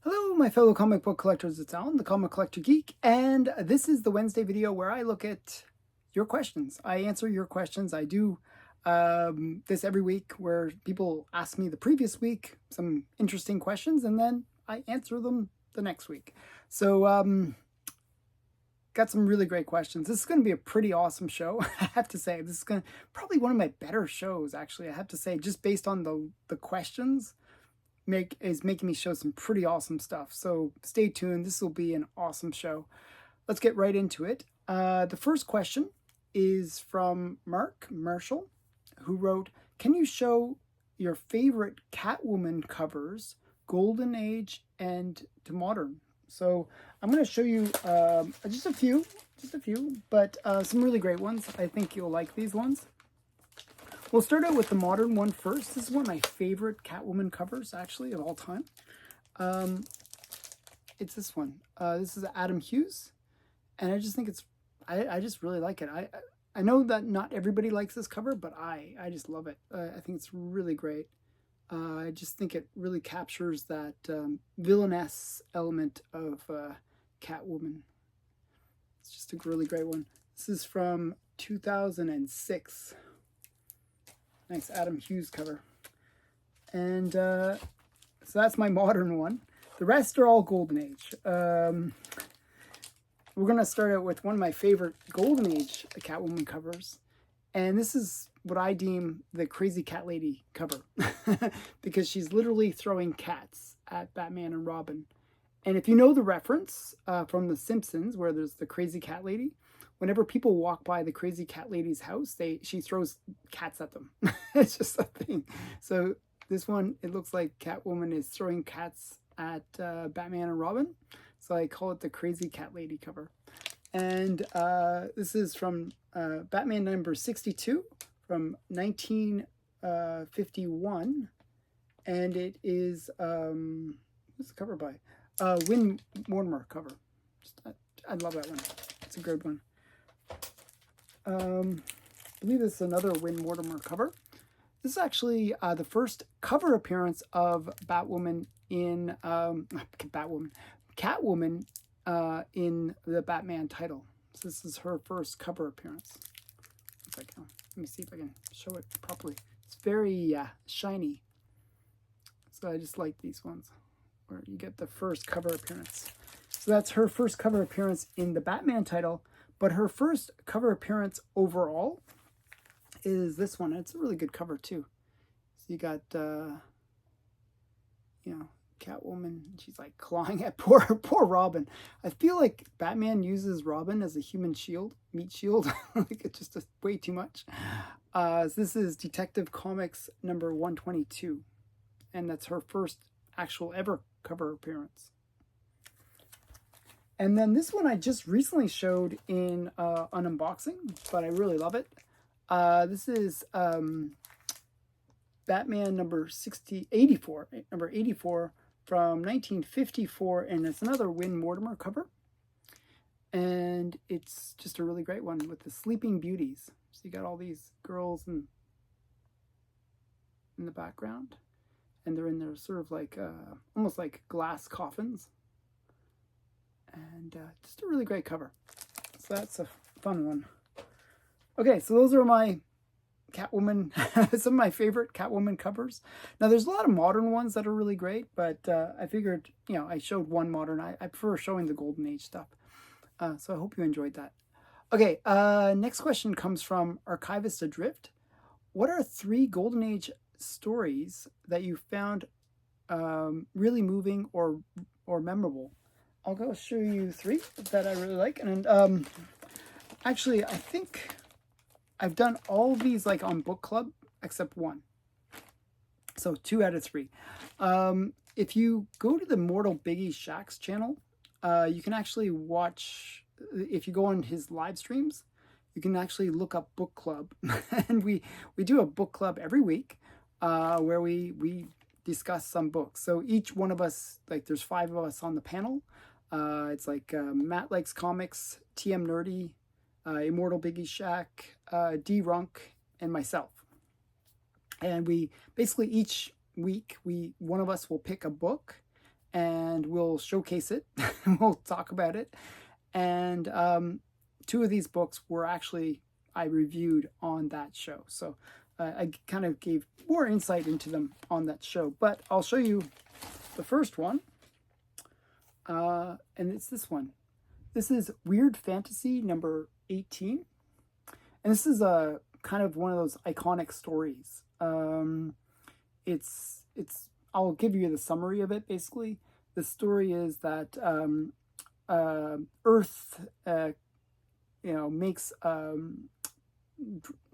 Hello, my fellow comic book collectors. It's Alan, the Comic Collector Geek, and this is the Wednesday video where I look at your questions. I answer your questions. I do this every week where people ask me the previous week some interesting questions, and then I answer them the next week. So, got some really great questions. This is going to be a pretty awesome show, I have to say. This is going to probably one of my better shows, actually, I have to say, just based on the questions. Is making me show some pretty awesome stuff. So stay tuned. This will be an awesome show. Let's get right into it. The first question is from Mark Marshall, who wrote, "Can you show your favorite Catwoman covers, Golden Age and to modern?" So I'm going to show you just a few, but some really great ones. I think you'll like these ones. We'll start out with the modern one first. This is one of my favorite Catwoman covers, actually, of all time. It's this one. This is Adam Hughes, and I just think it's, I just really like it. I know that not everybody likes this cover, but I just love it. I think it's really great. I just think it really captures that villainess element of Catwoman. It's just a really great one. This is from 2006. Nice Adam Hughes cover. And so that's my modern one. The rest are all Golden Age. We're going to start out with one of my favorite Golden Age Catwoman covers. And this is what I deem the Crazy Cat Lady cover. Because she's literally throwing cats at Batman and Robin. And if you know the reference from The Simpsons, where there's the Crazy Cat Lady, whenever people walk by the Crazy Cat Lady's house, she throws cats at them. It's just a thing. So this one, it looks like Catwoman is throwing cats at Batman and Robin. So I call it the Crazy Cat Lady cover. And this is from Batman number 62 from 1951. And it is, what's the cover by? Win Mortimer cover. I love that one. It's a good one. I believe this is another Win Mortimer cover. This is actually the first cover appearance of Catwoman in in the Batman title. So this is her first cover appearance. Let me see if I can show it properly. It's very shiny. So I just like these ones where you get the first cover appearance. So that's her first cover appearance in the Batman title. But her first cover appearance overall is this one. It's a really good cover too. So you got, Catwoman. She's like clawing at poor Robin. I feel like Batman uses Robin as a human shield, meat shield. Like it's just way too much. So this is Detective Comics number 122, and that's her first actual ever cover appearance. And then this one I just recently showed in an unboxing, but I really love it. This is Batman number 84 from 1954, and it's another Win Mortimer cover. And it's just a really great one with the Sleeping Beauties. So you got all these girls in the background, and they're in their sort of like almost like glass coffins. And just a really great cover. So that's a fun one. Okay, so those are my Catwoman, some of my favorite Catwoman covers. Now, there's a lot of modern ones that are really great, but I figured, I showed one modern. I prefer showing the Golden Age stuff. So I hope you enjoyed that. Okay, next question comes from Archivist Adrift. What are 3 Golden Age stories that you found really moving or memorable? I'll go show you 3 that I really like. And actually, I think I've done all of these like on book club except 1. So 2 out of 3. If you go to the Mortal Biggie Shack's channel, you can actually watch, if you go on his live streams, you can actually look up book club. And we do a book club every week where we discuss some books. So each one of us, like there's 5 of us on the panel. It's like Matt Likes Comics, TM Nerdy, Immortal Biggie Shack, D Runk, and myself. And we basically each week one of us will pick a book, and we'll showcase it. We'll talk about it. And two of these books were actually I reviewed on that show. So I kind of gave more insight into them on that show. But I'll show you the first one. And it's this one. This is Weird Fantasy number 18. And this is a kind of one of those iconic stories. I'll give you the summary of it. Basically, the story is that Earth, makes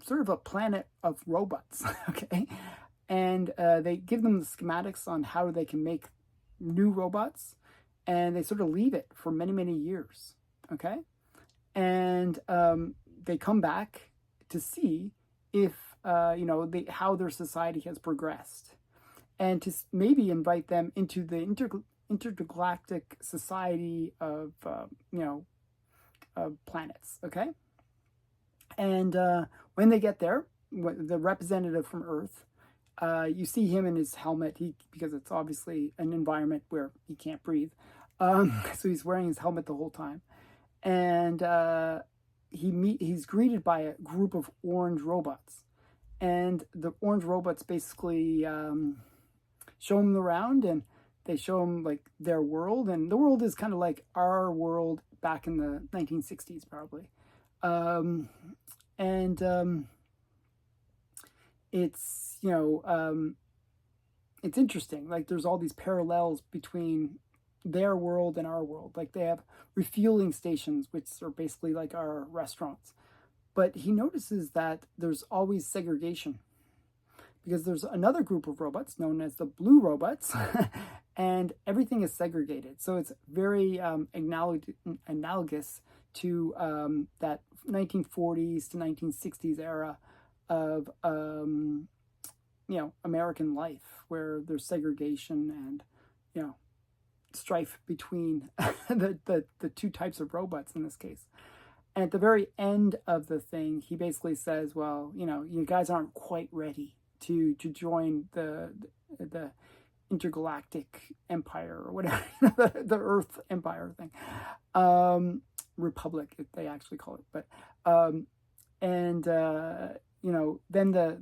sort of a planet of robots. Okay, and they give them the schematics on how they can make new robots, and they sort of leave it for many, many years. Okay, and they come back to see if how their society has progressed, and to maybe invite them into the intergalactic society of planets. Okay, and when they get there, the representative from Earth, you see him in his helmet. Because it's obviously an environment where he can't breathe, so he's wearing his helmet the whole time, and he's greeted by a group of orange robots, and the orange robots basically show him around, and they show him like their world, and the world is kind of like our world back in the 1960s, probably. It's it's interesting. Like there's all these parallels between their world and our world. Like they have refueling stations, which are basically like our restaurants. But he notices that there's always segregation, because there's another group of robots known as the blue robots, and everything is segregated. So it's very analogous to that 1940s to 1960s era of American life, where there's segregation and strife between the two types of robots in this case. And at the very end of the thing, he basically says, well, you guys aren't quite ready to join the intergalactic empire or whatever, the Earth Empire thing, Republic, they actually call it. But then the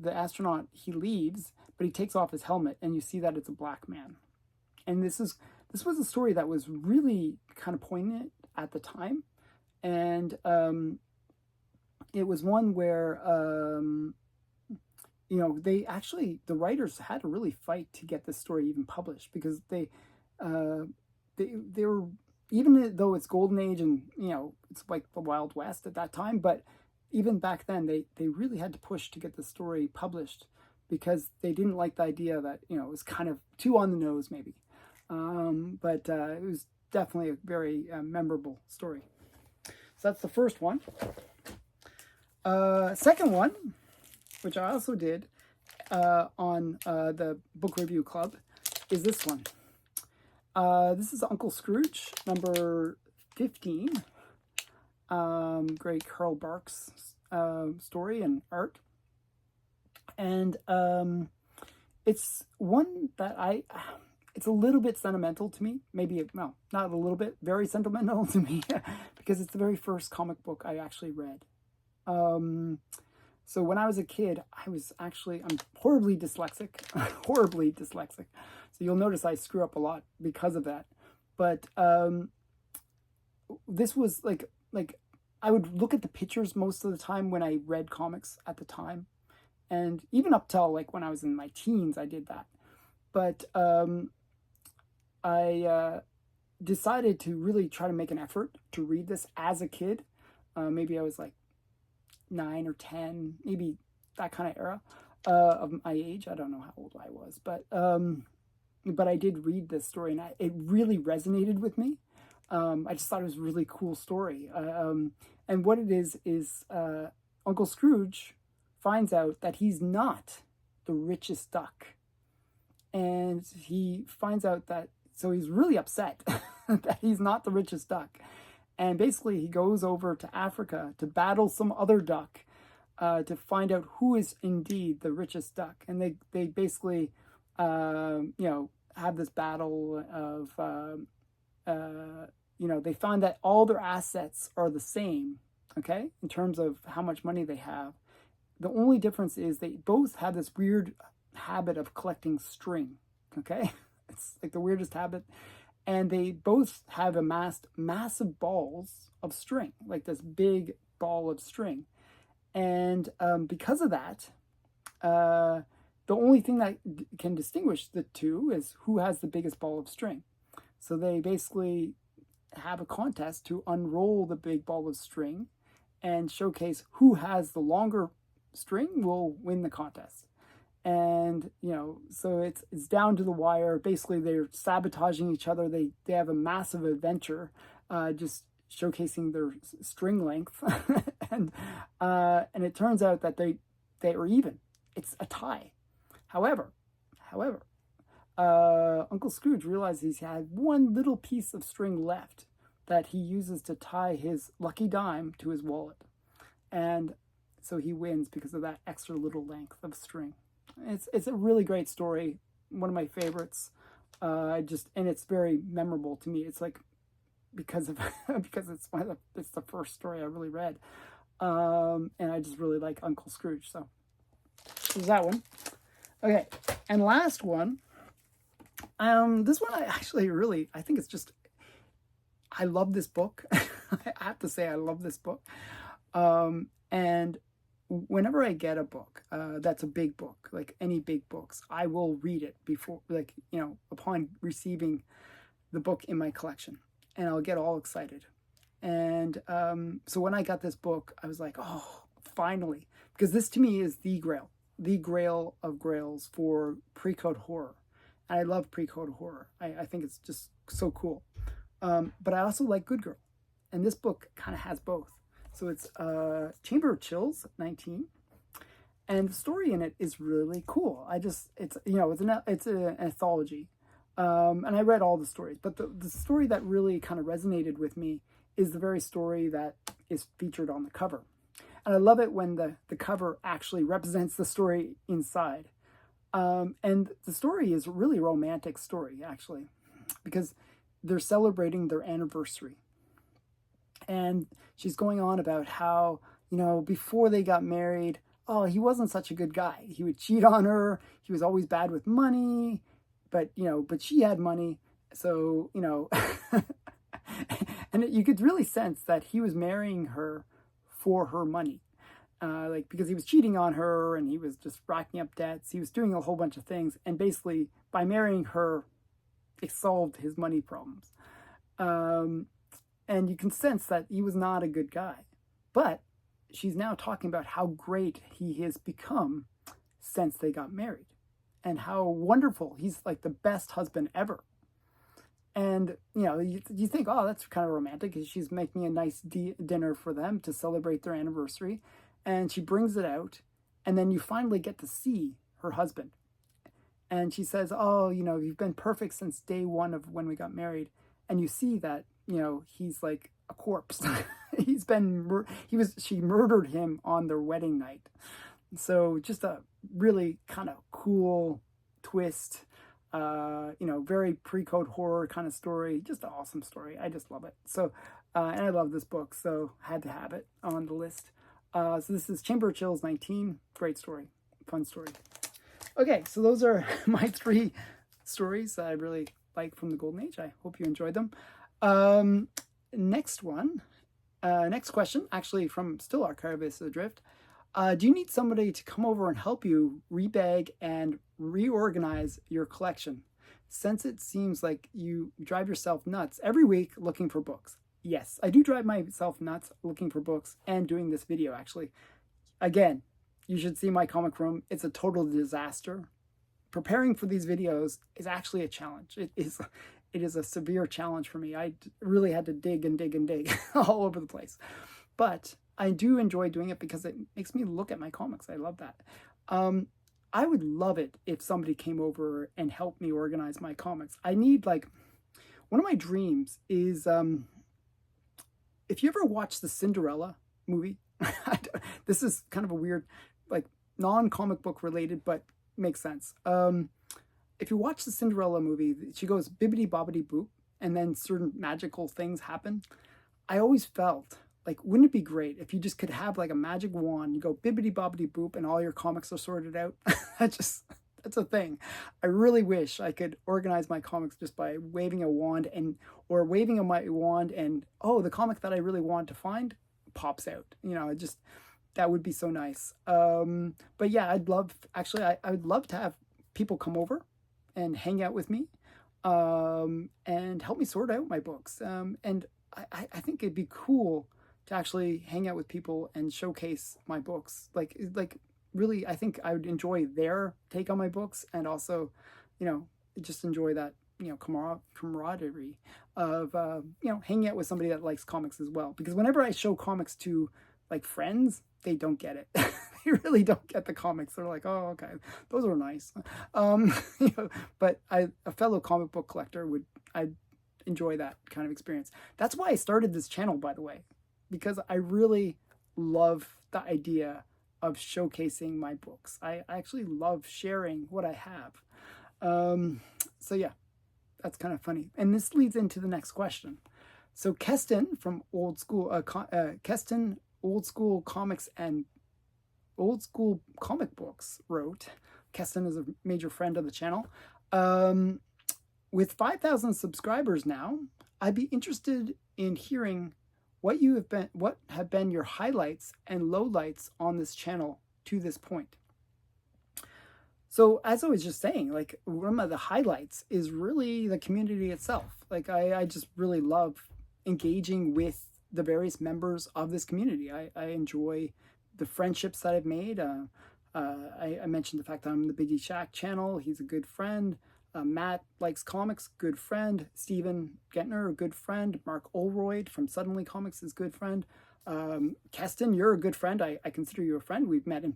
astronaut, he leaves, but he takes off his helmet, and you see that it's a black man. And this was a story that was really kind of poignant at the time, and it was one where the writers had to really fight to get this story even published, because they were, even though it's golden age and it's like the Wild West at that time, but even back then they really had to push to get the story published, because they didn't like the idea that it was kind of too on the nose maybe, but it was definitely a very memorable story. So that's the first one. Second one, which I also did on the book review club, is this one. This is Uncle Scrooge, number 15. Great Carl Barks story and art. And it's one that it's a little bit sentimental to me. Maybe, well, not a little bit, very sentimental to me, because it's the very first comic book I actually read. So when I was a kid, I'm horribly dyslexic, horribly dyslexic. So you'll notice I screw up a lot because of that. But this was like I would look at the pictures most of the time when I read comics at the time. And even up till like when I was in my teens, I did that. But I decided to really try to make an effort to read this as a kid. Maybe I was like 9 or 10, maybe that kind of era of my age. I don't know how old I was, but I did read this story, and it really resonated with me. I just thought it was a really cool story. And what it is Uncle Scrooge finds out that he's not the richest duck. And he finds out that, so he's really upset that he's not the richest duck. And basically he goes over to Africa to battle some other duck to find out who is indeed the richest duck. And they basically, have this battle of, they find that all their assets are the same, okay, in terms of how much money they have. The only difference is they both have this weird habit of collecting string, okay? It's like the weirdest habit. And they both have amassed massive balls of string, like this big ball of string. And because of that, the only thing that can distinguish the two is who has the biggest ball of string. So they basically have a contest to unroll the big ball of string and showcase who has the longer string will win the contest. And so it's down to the wire. Basically, they're sabotaging each other. They have a massive adventure, just showcasing their string length, and it turns out that they are even. It's a tie. However, Uncle Scrooge realizes he had one little piece of string left that he uses to tie his lucky dime to his wallet, and so he wins because of that extra little length of string. It's a really great story, one of my favorites. And it's very memorable to me. It's like because it's the first story I really read, and I just really like Uncle Scrooge. So there's that one. Okay, and last one. This one I think it's just, I love this book. I have to say I love this book, and whenever I get a book that's a big book, like any big books, I will read it before, upon receiving the book in my collection, and I'll get all excited. And so when I got this book, I was like, oh, finally, because this to me is the grail of grails for pre-code horror. And I love pre-code horror. I think it's just so cool. But I also like Good Girl, and this book kind of has both. So it's Chamber of Chills 19, and the story in it is really cool. It's an anthology, and I read all the stories, but the story that really kind of resonated with me is the very story that is featured on the cover. And I love it when the cover actually represents the story inside. And the story is a really romantic story, actually, because they're celebrating their anniversary. And she's going on about how, before they got married, oh, he wasn't such a good guy. He would cheat on her. He was always bad with money, but she had money. So, and you could really sense that he was marrying her for her money. Because he was cheating on her and he was just racking up debts. He was doing a whole bunch of things. And basically, by marrying her, it solved his money problems. And you can sense that he was not a good guy. But she's now talking about how great he has become since they got married. And how wonderful. He's like the best husband ever. And, you think, oh, that's kind of romantic. She's making a nice dinner for them to celebrate their anniversary. And she brings it out, and then you finally get to see her husband. And she says, oh, you've been perfect since day one of when we got married. And you see that, he's like a corpse. She murdered him on their wedding night. So just a really kind of cool twist, very pre-code horror kind of story. Just an awesome story. I just love it. So, and I love this book, so had to have it on the list. So this is Chamber of Chills 19. Great story. Fun story. Okay, so those are my 3 stories that I really like from the Golden Age. I hope you enjoyed them. Next question, actually from still Archivist Adrift. Do you need somebody to come over and help you rebag and reorganize your collection, since it seems like you drive yourself nuts every week looking for books? Yes, I do drive myself nuts looking for books and doing this video, actually. Again, you should see my comic room. It's a total disaster. Preparing for these videos is actually a challenge. It is a severe challenge for me. I really had to dig and dig and dig all over the place. But I do enjoy doing it because it makes me look at my comics. I love that. I would love it if somebody came over and helped me organize my comics. I need, one of my dreams is... if you ever watch the Cinderella movie, this is kind of a weird, non-comic book related, but makes sense. if you watch the Cinderella movie, she goes bibbidi bobbidi boop, and then certain magical things happen. I always felt like, wouldn't it be great if you just could have like a magic wand, you go bibbidi bobbidi boop, and all your comics are sorted out? That's a thing. I really wish I could organize my comics just by waving a wand, or waving my wand, and oh, the comic that I really want to find pops out. That would be so nice. But yeah, I would love to have people come over and hang out with me, and help me sort out my books. And I think it'd be cool to actually hang out with people and showcase my books. Like really, I think I would enjoy their take on my books, and also, just enjoy that, camaraderie of, hanging out with somebody that likes comics as well. Because whenever I show comics to like friends, they don't get it. They really don't get the comics. They're like, oh, okay, those are nice. But a fellow comic book collector I'd enjoy that kind of experience. That's why I started this channel, by the way, because I really love the idea of showcasing my books. I actually love sharing what I have. So yeah, that's kind of funny. And this leads into the next question. So Keston from Keston Old School Comics and Old School Comic Books wrote, Keston is a major friend of the channel. With 5,000 subscribers now, I'd be interested in hearing what have been your highlights and lowlights on this channel to this point. So as I was just saying, like, one of the highlights is really the community itself. Like, I just really love engaging with the various members of this community. I enjoy the friendships that I've made. I mentioned the fact that I'm in the Biggie Shack channel. He's a good friend. Matt Likes Comics, good friend. Steven Gentner, a good friend. Mark Olroyd from Suddenly Comics is good friend. Keston, you're a good friend. I consider you a friend. We've met in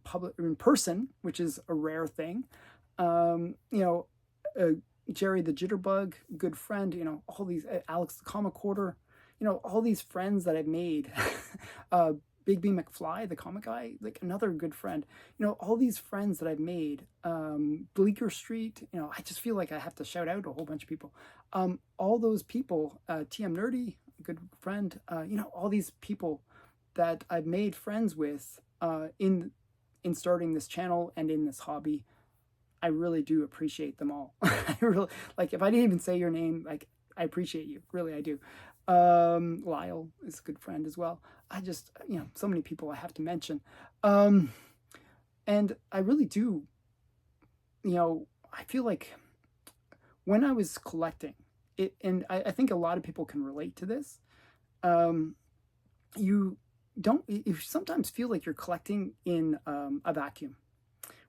person, which is a rare thing. Jerry the Jitterbug, good friend. All these, Alex the Comic Quarter, all these friends that I've made. Big B McFly, the comic guy, like, another good friend. All these friends that I've made. Bleecker Street, I just feel like I have to shout out a whole bunch of people. All those people, TM Nerdy, good friend, all these people that I've made friends with in starting this channel and in this hobby. I really do appreciate them all. I really, like, if I didn't even say your name, like, I appreciate you. Really, I do. Lyle is a good friend as well. I just, so many people I have to mention. And I really do, I feel like when I was collecting it, and I think a lot of people can relate to this, you sometimes feel like you're collecting in a vacuum,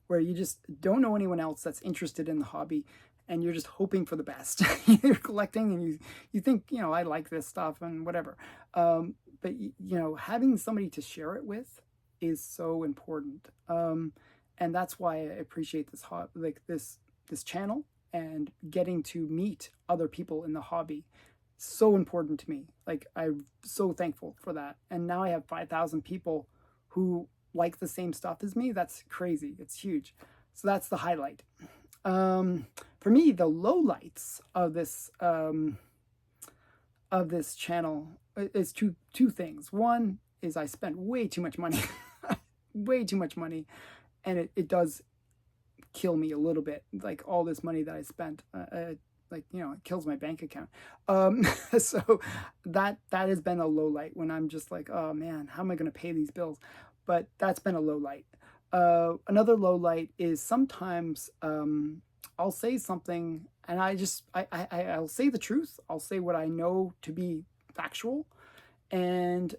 where you just don't know anyone else that's interested in the hobby, and you're just hoping for the best. You're collecting, and you think, I like this stuff and whatever. But having somebody to share it with is so important. And that's why I appreciate this channel, and getting to meet other people in the hobby. So important to me. Like, I'm so thankful for that. And now I have 5,000 people who like the same stuff as me. That's crazy. It's huge. So that's the highlight. For me, the lowlights of this channel is two things. One is I spent way too much money, way too much money, and it does kill me a little bit. Like, all this money that I spent, it kills my bank account. So that has been a low light, when I'm just like, oh man, how am I going to pay these bills? But that's been a low light. Another low light is sometimes I'll say something, and I'll say the truth. I'll say what I know to be factual. And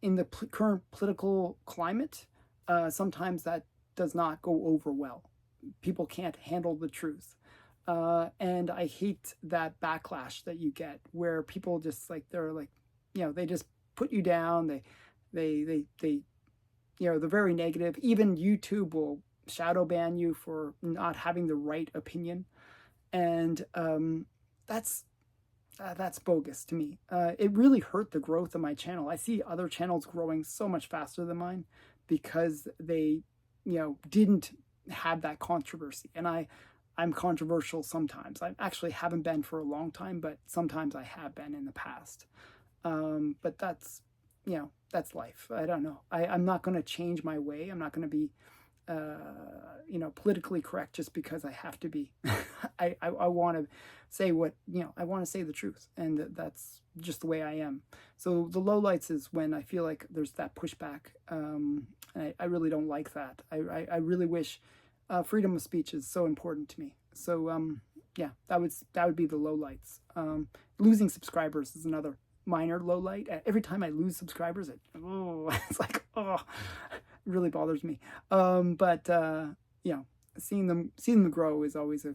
in the current political climate, sometimes that does not go over well. People can't handle the truth. And I hate that backlash that you get, where people just they just put you down. They're very negative. Even YouTube will shadow ban you for not having the right opinion. And that's bogus to me. It really hurt the growth of my channel. I see other channels growing so much faster than mine because they, didn't have that controversy. And I'm controversial sometimes. I actually haven't been for a long time, but sometimes I have been in the past. But that's, that's life. I don't know. I'm not going to change my way. I'm not going to be, politically correct just because I have to be. I want to say I want to say the truth. And that's just the way I am. So the lowlights is when I feel like there's that pushback. I really don't like that. I really wish freedom of speech is so important to me. So yeah, that would be the lowlights. Losing subscribers is another minor low light. Every time I lose subscribers, it's like, it really bothers me. But seeing them grow is always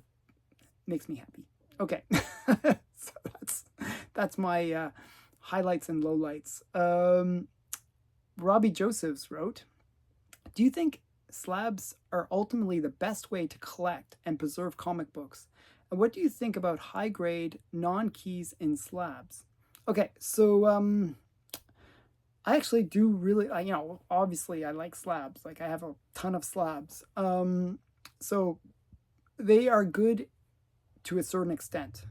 makes me happy. Okay, so that's my highlights and lowlights. Robbie Josephs wrote, "Do you think slabs are ultimately the best way to collect and preserve comic books? And what do you think about high-grade non-keys in slabs?" Okay, so I actually do really, obviously I like slabs. Like I have a ton of slabs. So they are good to a certain extent.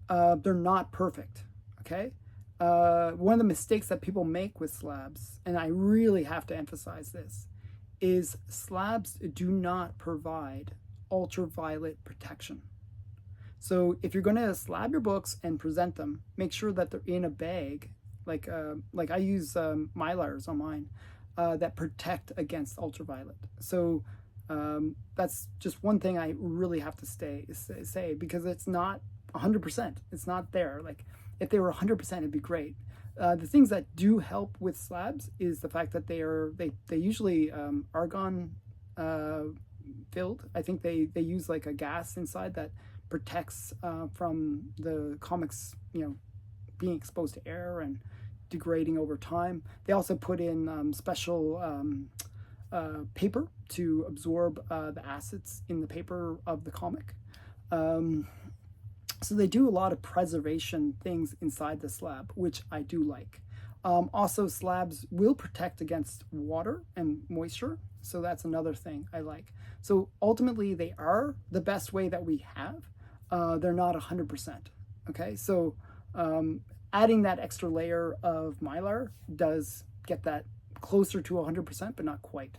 They're not perfect, okay? One of the mistakes that people make with slabs, and I really have to emphasize this, is slabs do not provide ultraviolet protection. So if you're going to slab your books and present them, make sure that they're in a bag, like I use Mylars on mine that protect against ultraviolet. So that's just one thing I really have to say, because it's not 100%. It's not there. Like if they were 100%, it'd be great. The things that do help with slabs is the fact that they usually argon filled. I think they use like a gas inside that protects from the comics, being exposed to air and degrading over time. They also put in special paper to absorb the acids in the paper of the comic. So they do a lot of preservation things inside the slab, which I do like. Also, slabs will protect against water and moisture, so that's another thing I like. So ultimately, they are the best way that we have. They're not 100%. Okay, so adding that extra layer of Mylar does get that closer to 100%, but not quite.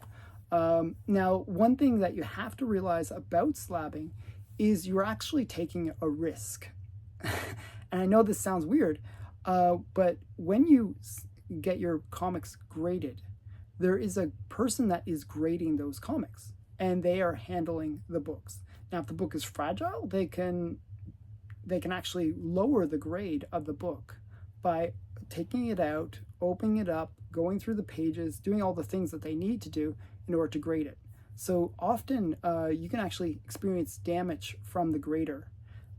Now, one thing that you have to realize about slabbing is you're actually taking a risk. And I know this sounds weird, but when you get your comics graded, there is a person that is grading those comics, and they are handling the books. Now, if the book is fragile, they can actually lower the grade of the book by taking it out, opening it up, going through the pages, doing all the things that they need to do in order to grade it. So often you can actually experience damage from the grader.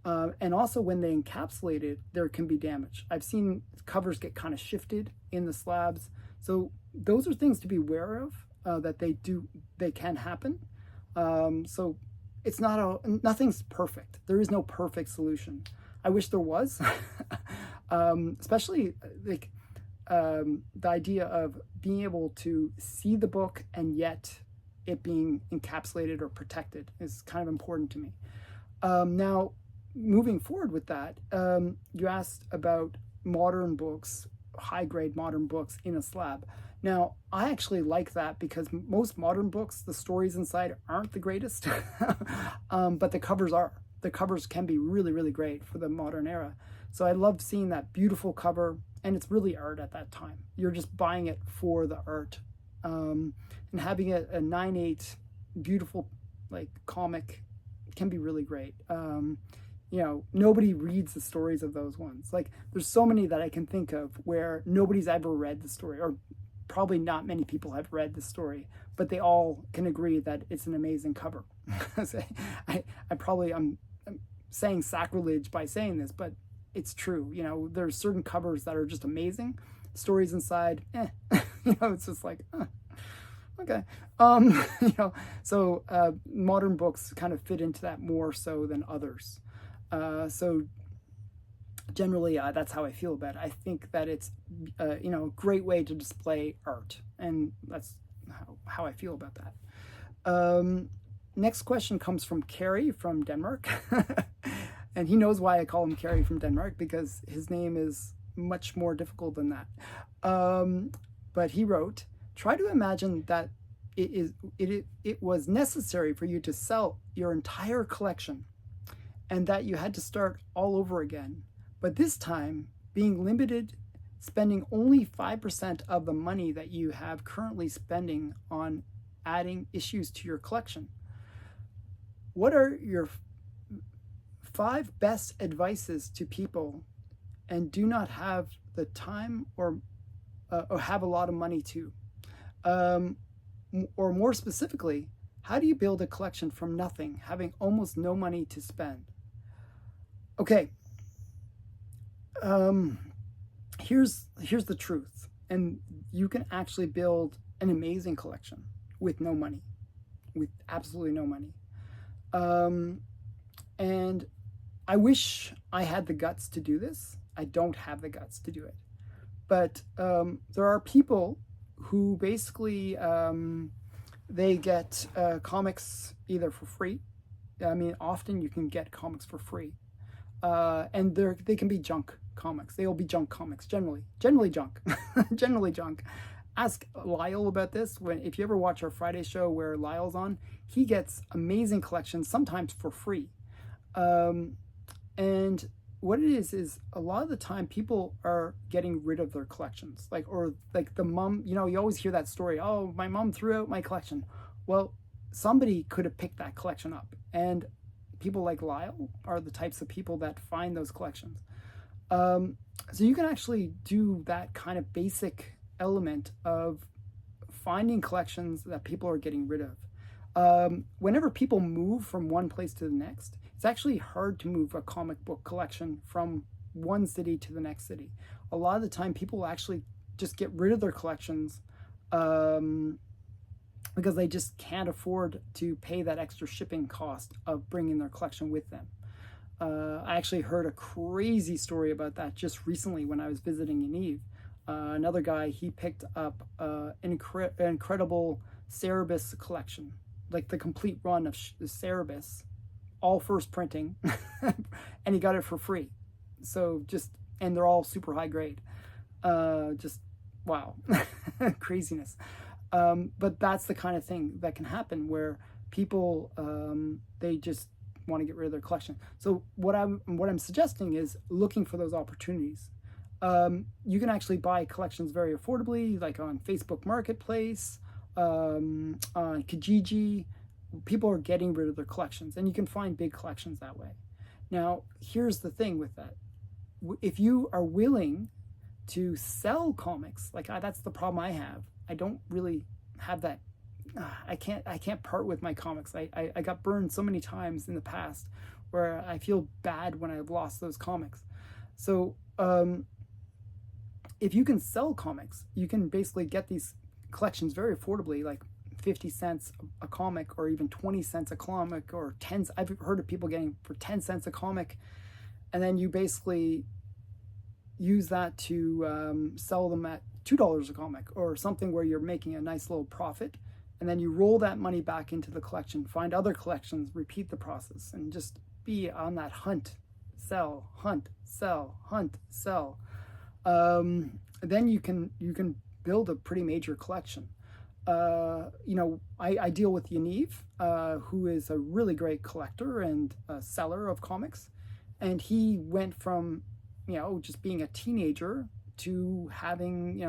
And also when they encapsulate it, there can be damage. I've seen covers get kind of shifted in the slabs. So those are things to be aware of, that they can happen. So it's nothing's perfect. There is no perfect solution. I wish there was, especially like the idea of being able to see the book and yet it being encapsulated or protected is kind of important to me. Now, moving forward with that, you asked about modern books, high-grade modern books in a slab. Now, I actually like that because most modern books, the stories inside aren't the greatest, but the covers are. The covers can be really, really great for the modern era. So I loved seeing that beautiful cover, and it's really art at that time. You're just buying it for the art. And having a 9/8 beautiful like comic can be really great. Nobody reads the stories of those ones. Like there's so many that I can think of where nobody's ever read the story, or probably not many people have read the story, but they all can agree that it's an amazing cover. I'm saying sacrilege by saying this, but it's true. There's certain covers that are just amazing. Stories inside, it's just like, okay. So modern books kind of fit into that more so than others. So generally, that's how I feel about it. I think that it's, a great way to display art, and that's how I feel about that. next question comes from Carrie from Denmark. And he knows why I call him Carrie from Denmark, because his name is much more difficult than that. But he wrote, try to imagine that it was necessary for you to sell your entire collection and that you had to start all over again. But this time, being limited, spending only 5% of the money that you have currently spending on adding issues to your collection. What are your 5 best advices to people and do not have the time or have a lot of money to? Or more specifically, how do you build a collection from nothing, having almost no money to spend? Okay, here's the truth, and you can actually build an amazing collection with no money, with absolutely no money. And I wish I had the guts to do this. I don't have the guts to do it. But there are people who basically, they get comics either for free. I mean, often you can get comics for free. And they can be junk comics. They'll be junk comics, generally junk, generally junk. Ask Lyle about this. If you ever watch our Friday show where Lyle's on, he gets amazing collections, sometimes for free. And what it is a lot of the time people are getting rid of their collections. Like the mom, you always hear that story. Oh, my mom threw out my collection. Well, somebody could have picked that collection up. And people like Lyle are the types of people that find those collections. So you can actually do that kind of basic element of finding collections that people are getting rid of. Whenever people move from one place to the next, it's actually hard to move a comic book collection from one city to the next city. A lot of the time people actually just get rid of their collections because they just can't afford to pay that extra shipping cost of bringing their collection with them. I actually heard a crazy story about that just recently when I was visiting Yaniv. Another guy, he picked up an incredible Cerebus collection, like the complete run of Cerebus, all first printing, and he got it for free. So and they're all super high grade. Just wow, craziness. But that's the kind of thing that can happen where people, they just want to get rid of their collection. So what I'm suggesting is looking for those opportunities. You can actually buy collections very affordably, like on Facebook Marketplace, on Kijiji. People are getting rid of their collections, and you can find big collections that way. Now, here's the thing with that. If you are willing to sell comics, that's the problem I have. I don't really have that. I can't part with my comics. I got burned so many times in the past where I feel bad when I've lost those comics. So if you can sell comics, you can basically get these collections very affordably, like 50 cents a comic, or even 20 cents a comic, or 10. I've heard of people getting for 10 cents a comic, and then you basically use that to sell them at $2 a comic or something, where you're making a nice little profit, and then you roll that money back into the collection, find other collections, repeat the process, and just be on that hunt, sell, hunt, sell, hunt, sell. Then you can build a pretty major collection. I deal with Yaniv, who is a really great collector and seller of comics, and he went from just being a teenager to having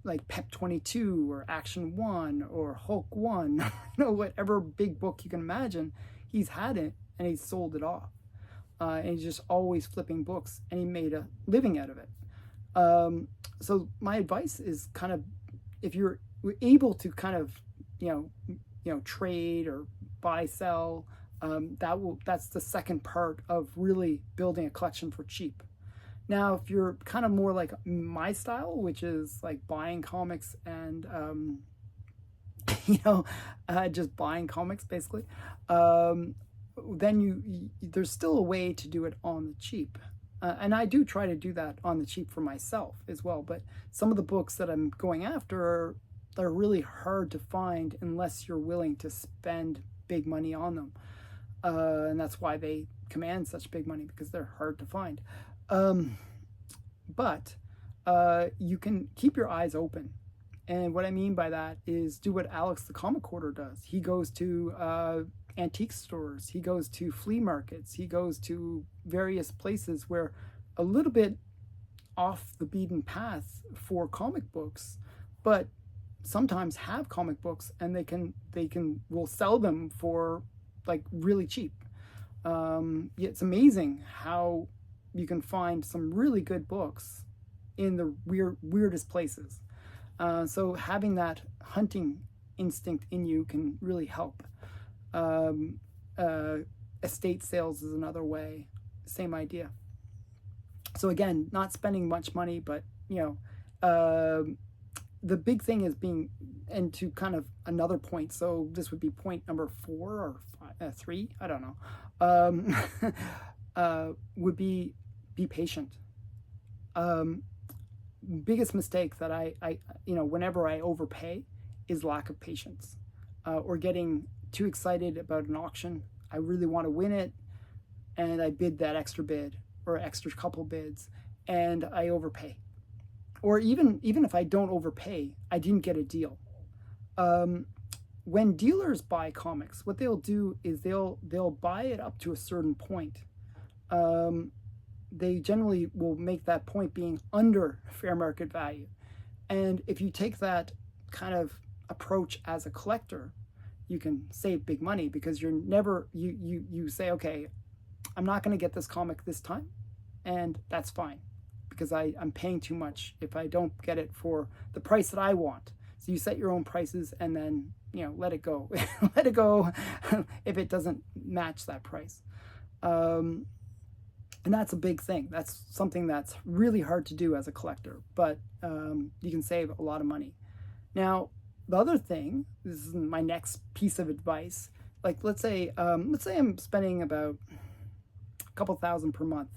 like Pep 22 or Action 1 or Hulk 1, whatever big book you can imagine, he's had it and he's sold it off. And he's just always flipping books, and he made a living out of it. So my advice is kind of, if you're able to kind of, trade or buy, sell, that's the second part of really building a collection for cheap. Now, if you're kind of more like my style, which is like buying comics and, just buying comics basically, then there's still a way to do it on the cheap. And I do try to do that on the cheap for myself as well. But some of the books that I'm going after are they're really hard to find unless you're willing to spend big money on them. And that's why they command such big money, because they're hard to find. But you can keep your eyes open. And what I mean by that is do what Alex the Comic Hoarder does. He goes to antique stores, he goes to flea markets, he goes to various places where a little bit off the beaten path for comic books, but sometimes have comic books, and will sell them for like really cheap. It's amazing how you can find some really good books in the weirdest places. So having that hunting instinct in you can really help. Estate sales is another way, same idea. So again, not spending much money, but the big thing is being, and to kind of another point, so this would be point number 4 or 3, I don't know, would be patient. Biggest mistake that I whenever I overpay is lack of patience, or getting too excited about an auction. I really want to win it, and I bid that extra bid or extra couple bids, and I overpay. Or even if I don't overpay, I didn't get a deal. When dealers buy comics, what they'll do is they'll buy it up to a certain point. They generally will make that point being under fair market value. And if you take that kind of approach as a collector, you can save big money, because you're never, you say, okay, I'm not going to get this comic this time, and that's fine, because I'm paying too much if I don't get it for the price that I want. So you set your own prices, and then let it go. Let it go if it doesn't match that price. And that's a big thing. That's something that's really hard to do as a collector, but you can save a lot of money. Now, the other thing, this is my next piece of advice. Like, let's say I'm spending about a couple $1,000 per month,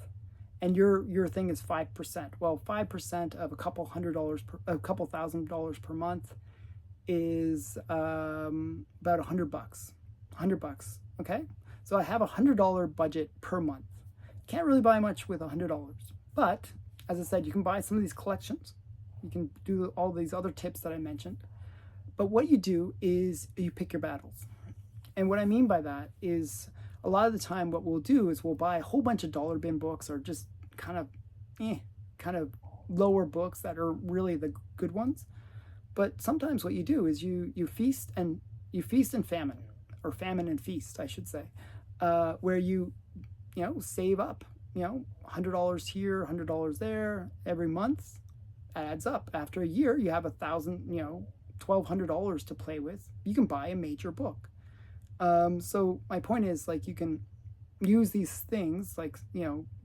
and your thing is 5%. Well, 5% of a couple $1,000 per month is about $100. $100. Okay, so I have $100 budget per month. Can't really buy much with $100, but as I said, you can buy some of these collections. You can do all these other tips that I mentioned. But what you do is you pick your battles. And what I mean by that is, a lot of the time what we'll do is we'll buy a whole bunch of dollar bin books, or just kind of lower books that are really the good ones. But sometimes what you do is you feast and famine, or famine and feast, I should say, where you save up, $100 here, $100 there every month. Adds up. After a year, you have $1,200 to play with. You can buy a major book. So my point is, like, you can use these things like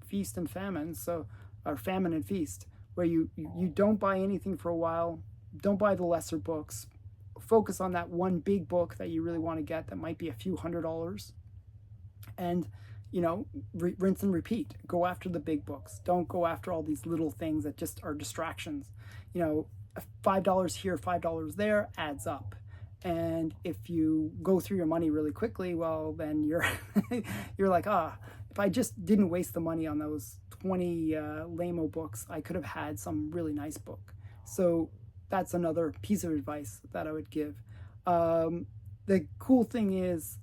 feast and famine, or famine and feast, where you don't buy anything for a while, don't buy the lesser books, focus on that one big book that you really want to get that might be a few $100s, and rinse and repeat. Go after the big books. Don't go after all these little things that just are distractions. $5 here, $5 there adds up. And if you go through your money really quickly, well, then you're like, if I just didn't waste the money on those 20 lame-o books, I could have had some really nice book. So that's another piece of advice that I would give. The cool thing is,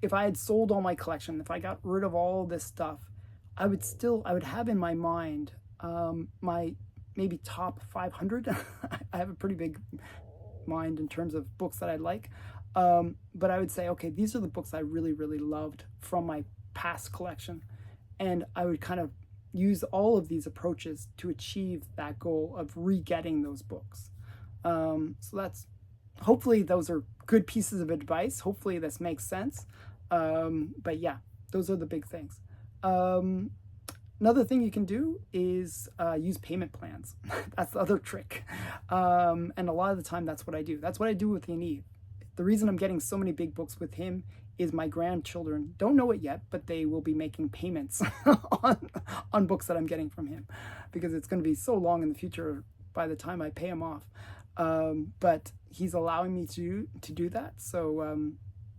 if I had sold all my collection, if I got rid of all this stuff, I would have in my mind my maybe top 500. I have a pretty big mind in terms of books that I like. But I would say, okay, these are the books I really, really loved from my past collection. And I would kind of use all of these approaches to achieve that goal of re-getting those books. So hopefully those are good pieces of advice. Hopefully this makes sense. But yeah, those are the big things. Another thing you can do is use payment plans. That's the other trick. And a lot of the time that's what I do. That's what I do with Yaniv. The reason I'm getting so many big books with him is my grandchildren don't know it yet, but they will be making payments on books that I'm getting from him, because it's going to be so long in the future by the time I pay him off. But he's allowing me to do that. So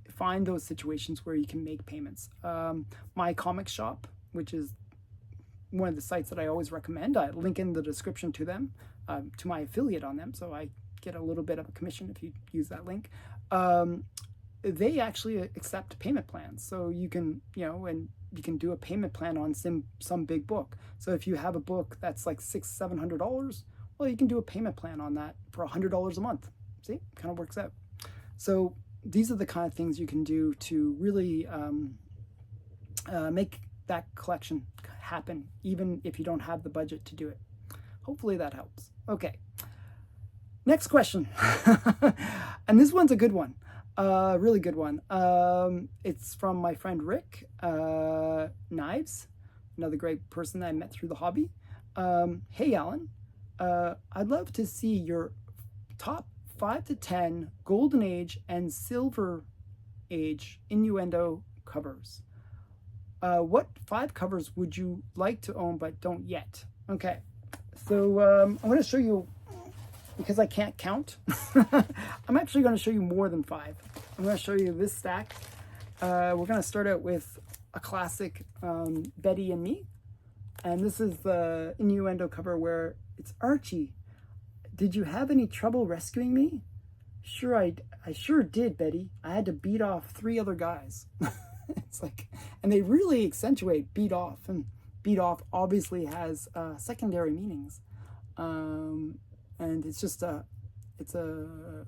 find those situations where you can make payments. My comic shop, which is one of the sites that I always recommend, I link in the description to them, to my affiliate on them, so I get a little bit of a commission if you use that link. They actually accept payment plans, so you can, and you can do a payment plan on some big book. So if you have a book that's like $600-700, well, you can do a payment plan on that for $100 a month. See, kind of works out. So these are the kind of things you can do to really make that collection happen, even if you don't have the budget to do it. Hopefully that helps. Okay, next question. And this one's a good one, really good one. It's from my friend Rick Knives, another great person that I met through the hobby. Hey Alan, I'd love to see your top 5 to 10 Golden Age and Silver Age Innuendo covers. What 5 covers would you like to own but don't yet? Okay, so I'm going to show you, because I can't count, I'm actually going to show you more than 5. I'm going to show you this stack. We're going to start out with a classic, Betty and Me. And this is the Innuendo cover where it's Archie. Did you have any trouble rescuing me? Sure, I sure did, Betty. I had to beat off 3 other guys. It's like, and they really accentuate beat off, and beat off obviously has secondary meanings. And it's just it's a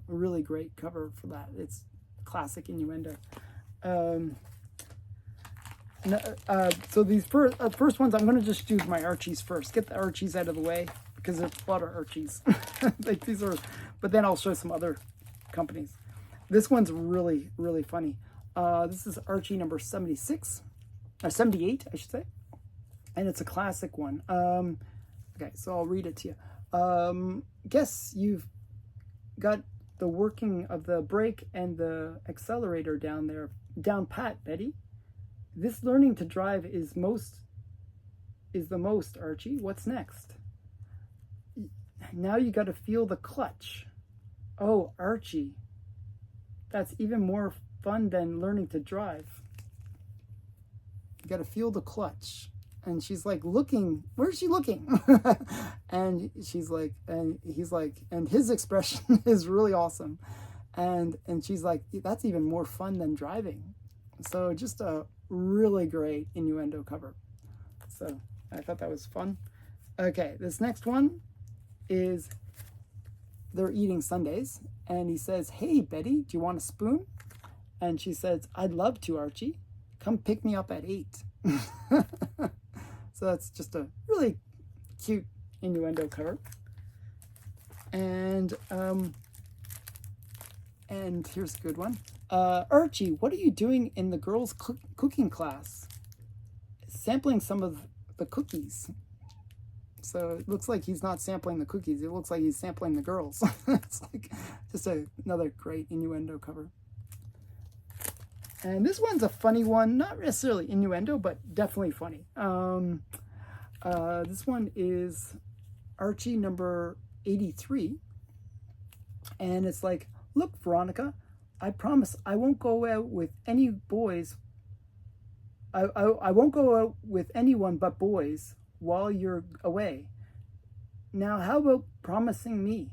really great cover for that. It's classic Innuendo. So these first ones, I'm going to just do my Archies first. Get the Archies out of the way, because there's a lot of Archies. Like these are, but then I'll show some other companies. This one's really, really funny. This is Archie number 76, or 78, I should say. And it's a classic one. Okay, so I'll read it to you. Guess you've got the working of the brake and the accelerator down pat, Betty. This learning to drive is the most, Archie. What's next? Now you got to feel the clutch. Oh, Archie, that's even more fun than learning to drive. You got to feel the clutch. And she's like looking, where's she looking? And she's like, and he's like, and his expression is really awesome. And she's like, that's even more fun than driving. So just a really great Innuendo cover. So I thought that was fun. Okay, this next one is they're eating sundaes, and he says, hey Betty, do you want a spoon? And she says, I'd love to, Archie. Come pick me up at 8. So that's just a really cute Innuendo cover. And here's a good one. Archie, what are you doing in the girls' cooking class? Sampling some of the cookies. So it looks like he's not sampling the cookies. It looks like he's sampling the girls. It's like just another great Innuendo cover. And this one's a funny one, not necessarily Innuendo, but definitely funny. This one is Archie number 83. And it's like, look, Veronica, I promise I won't go out with any boys. I won't go out with anyone but boys while you're away. Now, how about promising me?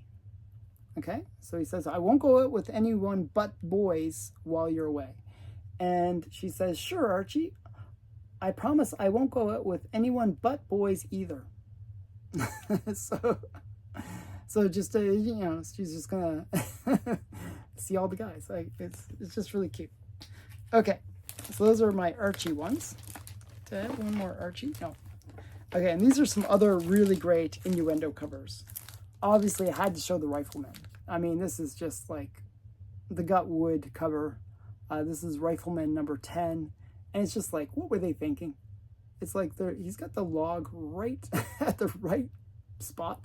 Okay, so he says, I won't go out with anyone but boys while you're away. And she says, sure, Archie, I promise I won't go out with anyone but boys either. So just, she's just gonna see all the guys. Like, it's just really cute. Okay, so those are my Archie ones. Did I have one more Archie? No. Okay, and these are some other really great Innuendo covers. Obviously, I had to show the Rifleman. I mean, this is just like the Gutwood cover. This is Rifleman number 10. And it's just like, what were they thinking? It's like he's got the log right at the right spot.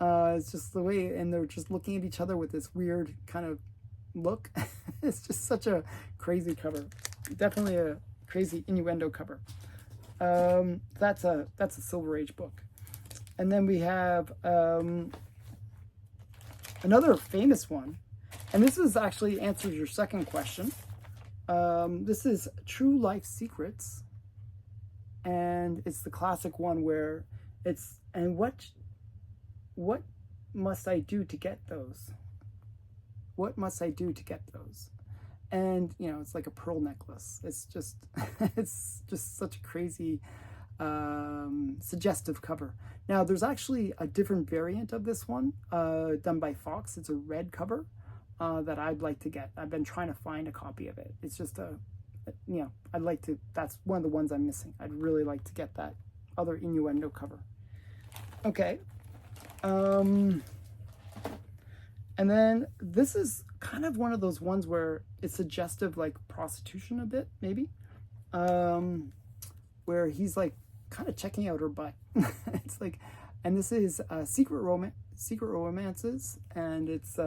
It's just the way, and they're just looking at each other with this weird kind of look. It's just such a crazy cover. Definitely a crazy Innuendo cover. That's a Silver Age book. And then we have another famous one, and this is actually answers your second question. This is True Life Secrets, and it's the classic one where it's, and what must I do to get those? What must I do to get those? And you know, it's like a pearl necklace. It's just it's just such a crazy suggestive cover. Now there's actually a different variant of this one done by Fox. It's a red cover that I'd like to get. I've been trying to find a copy of it. It's just you know, I'd like to, that's one of the ones I'm missing. I'd really like to get that other Innuendo cover. Okay. And then this is kind of one of those ones where it's suggestive, like prostitution a bit, maybe. Where he's like kind of checking out her butt. It's like, and this is Secret Romances, and it's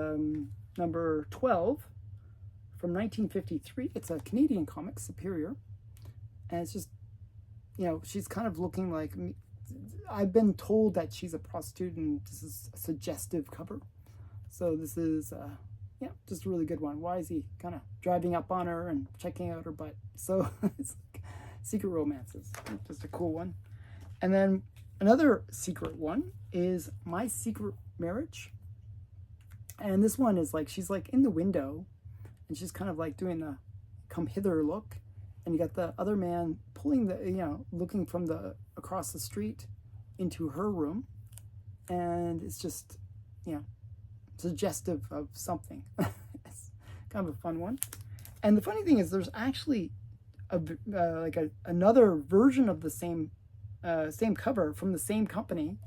number 12 from 1953. It's a Canadian comic, Superior, and it's just, you know, she's kind of looking like, I've been told that she's a prostitute, and this is a suggestive cover. So this is, yeah, just a really good one. Why is he kind of driving up on her and checking out her butt? So it's like Secret Romances, just a cool one. And then another secret one is My Secret Marriage. And this one is like, she's like in the window, and she's kind of like doing the come hither look. And you got the other man pulling the, you know, looking from the, across the street into her room. And it's just, you know, suggestive of something. It's kind of a fun one. And the funny thing is, there's actually another version of the same cover from the same company,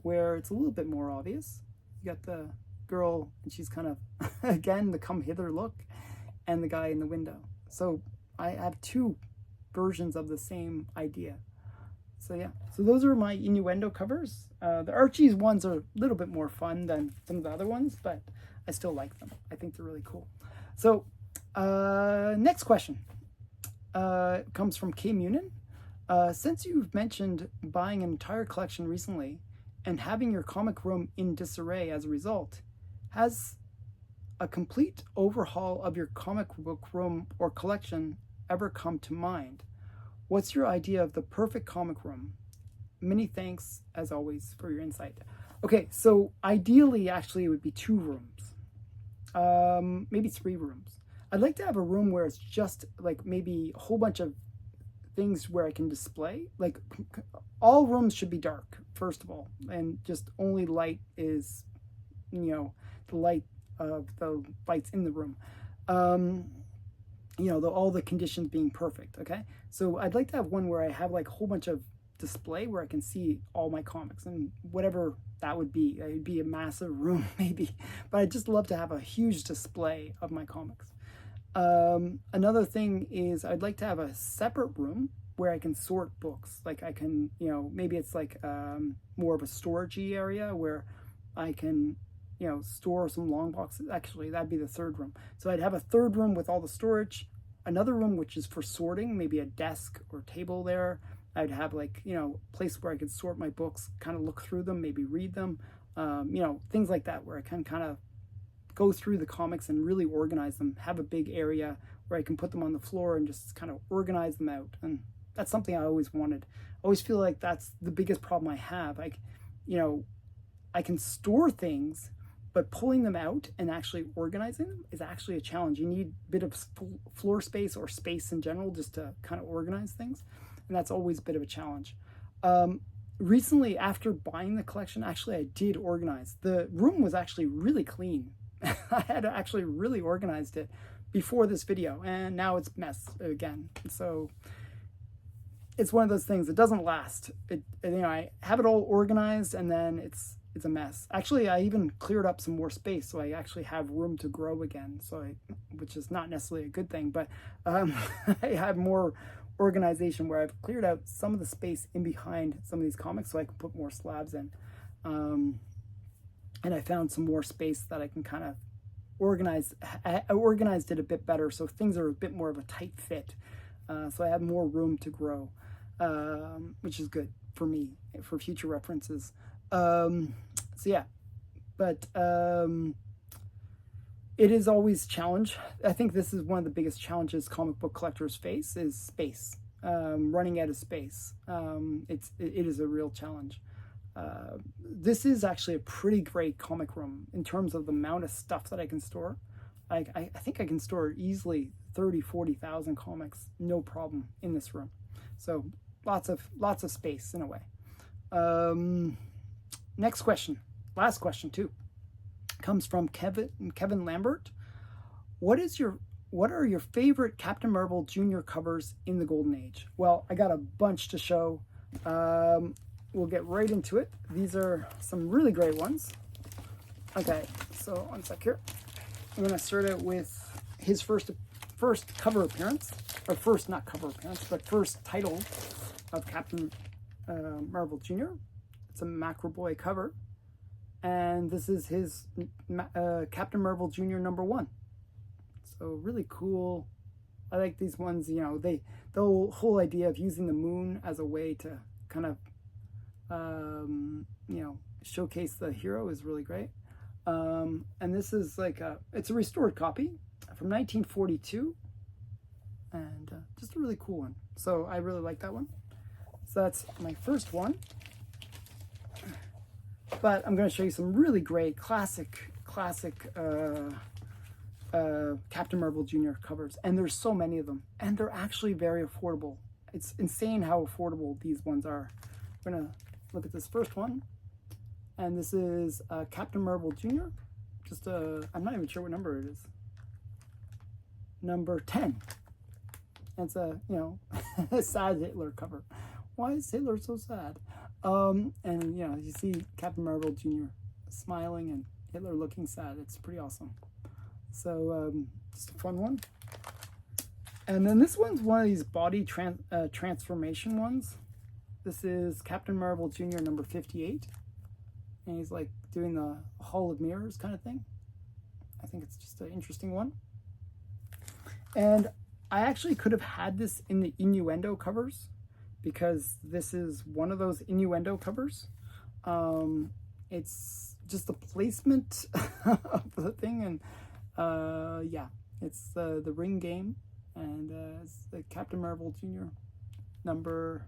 where it's a little bit more obvious. You got the girl, and she's kind of again the come hither look, and the guy in the window. So I have two versions of the same idea. So yeah, so those are my Innuendo covers. The Archie's ones are a little bit more fun than some of the other ones, but I still like them. I think they're really cool. So next question comes from K. Munin. Since you've mentioned buying an entire collection recently and having your comic room in disarray as a result, has a complete overhaul of your comic book room or collection ever come to mind? What's your idea of the perfect comic room? Many thanks, as always, for your insight. Okay, so ideally, actually, it would be 2 rooms. Maybe 3 rooms. I'd like to have a room where it's just, like, maybe a whole bunch of things where I can display. Like, all rooms should be dark, first of all, and just only light is, you know, the light of the lights in the room. You know, all the conditions being perfect, okay? So I'd like to have one where I have like a whole bunch of display where I can see all my comics, and whatever that would be. It'd be a massive room maybe, but I'd just love to have a huge display of my comics. Another thing is I'd like to have a separate room where I can sort books. Like I can, you know, maybe it's like more of a storagey area where I can, you know, store some long boxes. Actually, that'd be the 3rd room. So I'd have a 3rd room with all the storage, another room which is for sorting, maybe a desk or table there. I'd have like, you know, a place where I could sort my books, kind of look through them, maybe read them, you know, things like that, where I can kind of go through the comics and really organize them, have a big area where I can put them on the floor and just kind of organize them out. And that's something I always wanted. I always feel like that's the biggest problem I have. Like, you know, I can store things, but pulling them out and actually organizing them is actually a challenge. You need a bit of floor space or space in general just to kind of organize things. And that's always a bit of a challenge. Recently, after buying the collection, actually I did organize. The room was actually really clean. I had actually really organized it before this video, and now it's mess again. So it's one of those things that doesn't last. You know, I have it all organized and then it's a mess. Actually, I even cleared up some more space, so I actually have room to grow again. So which is not necessarily a good thing, but I have more organization where I've cleared out some of the space in behind some of these comics so I can put more slabs in. And I found some more space that I can kind of organize. I organized it a bit better, so things are a bit more of a tight fit. So I have more room to grow, which is good for me, for future references. So yeah, but it is always challenge. I think this is one of the biggest challenges comic book collectors face is space, running out of space. It is a real challenge. This is actually a pretty great comic room in terms of the amount of stuff that I can store. I think I can store easily 30,000-40,000 comics, no problem, in this room. So lots of space in a way. Next question, last question too, comes from Kevin Lambert. What are your favorite Captain Marvel Jr. covers in the Golden Age? Well, I got a bunch to show. We'll get right into it. These are some really great ones. Okay, so one sec here. I'm gonna start out with his first cover appearance, or first, not cover appearance, but first title of Captain Marvel Jr. It's a Macro Boy cover, and this is his Captain Marvel Jr. #1. So really cool. I like these ones. You know, the whole idea of using the moon as a way to kind of you know, showcase the hero is really great. And this is like it's a restored copy from 1942, and just a really cool one. So I really like that one. So that's my first one. But I'm going to show you some really great classic Captain Marvel Jr. covers, and there's so many of them, and they're actually very affordable. It's insane how affordable these ones are. We're going to look at this first one, and this is Captain Marvel Jr. Just I'm not even sure what number it is. Number 10. It's a, you know, a sad Hitler cover. Why is Hitler so sad? And you know, you see Captain Marvel Jr. smiling and Hitler looking sad. It's pretty awesome. So just a fun one. And then this one's one of these body transformation ones. This is Captain Marvel Jr. number 58. And he's like doing the Hall of Mirrors kind of thing. I think it's just an interesting one. And I actually could have had this in the Innuendo covers, because this is one of those Innuendo covers. It's just the placement of the thing, and yeah, it's the ring game, and it's the Captain Marvel Jr. number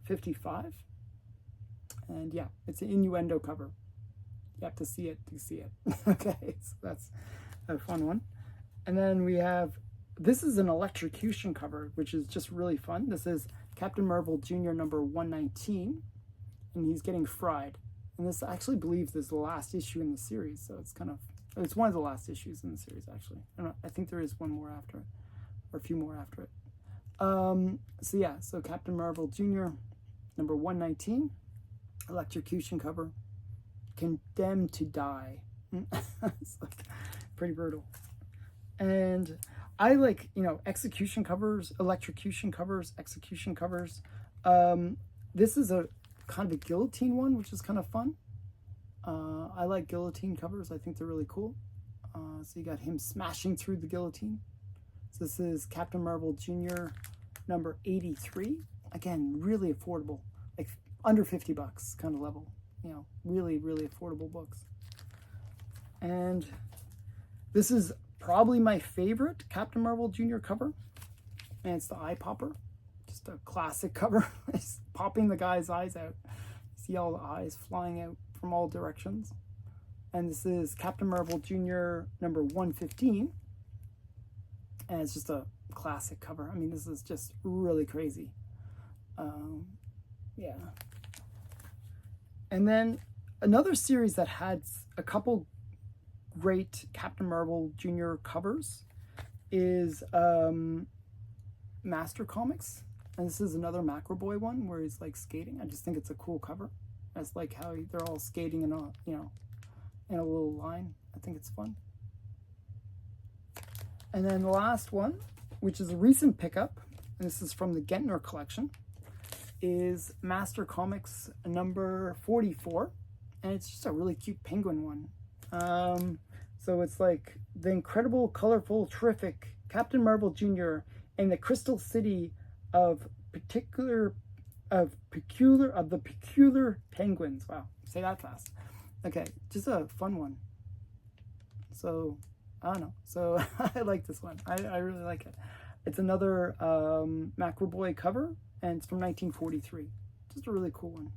55, and yeah, it's an Innuendo cover. You have to see it to see it. Okay, so that's a fun one. And then we have, this is an electrocution cover, which is just really fun. This is Captain Marvel Jr. number 119, and he's getting fried. And this, I actually believe, this is the last issue in the series, so it's kind of, it's one of the last issues in the series, actually. I think there is one more after it, or a few more after it. So yeah, so Captain Marvel Jr. number 119, electrocution cover, condemned to die. It's like pretty brutal. And I like, you know, execution covers, electrocution covers, execution covers. This is a kind of a guillotine one, which is kind of fun. I like guillotine covers. I think they're really cool. So you got him smashing through the guillotine. So this is Captain Marvel Jr. number 83. Again, really affordable, like under $50 kind of level. You know, really, really affordable books. And this is probably my favorite Captain Marvel Jr. cover, and it's the eye popper. Just a classic cover. It's popping the guy's eyes out. You see all the eyes flying out from all directions. And this is Captain Marvel Jr. number 115, and it's just a classic cover. I mean, this is just really crazy. Yeah. And then another series that had a couple great Captain Marvel Jr. covers is Master Comics, and this is another Macro Boy one where he's like skating. I just think it's a cool cover. I just like how they're all skating in a, you know, in a little line. I think it's fun. And then the last one, which is a recent pickup, and this is from the Gentner collection, is Master Comics number 44, and it's just a really cute penguin one. So it's like the incredible, colorful, terrific Captain Marvel Jr. in the Crystal City of the peculiar penguins. Wow, say that fast. Okay, just a fun one. So I don't know. So I like this one. I really like it. It's another McAvoy cover, and it's from 1943. Just a really cool one.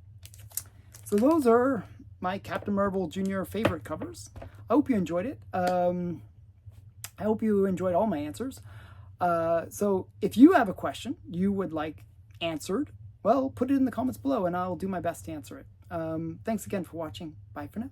So those are my Captain Marvel Jr. favorite covers. I hope you enjoyed it. I hope you enjoyed all my answers. So if you have a question you would like answered, well, put it in the comments below and I'll do my best to answer it. Thanks again for watching. Bye for now.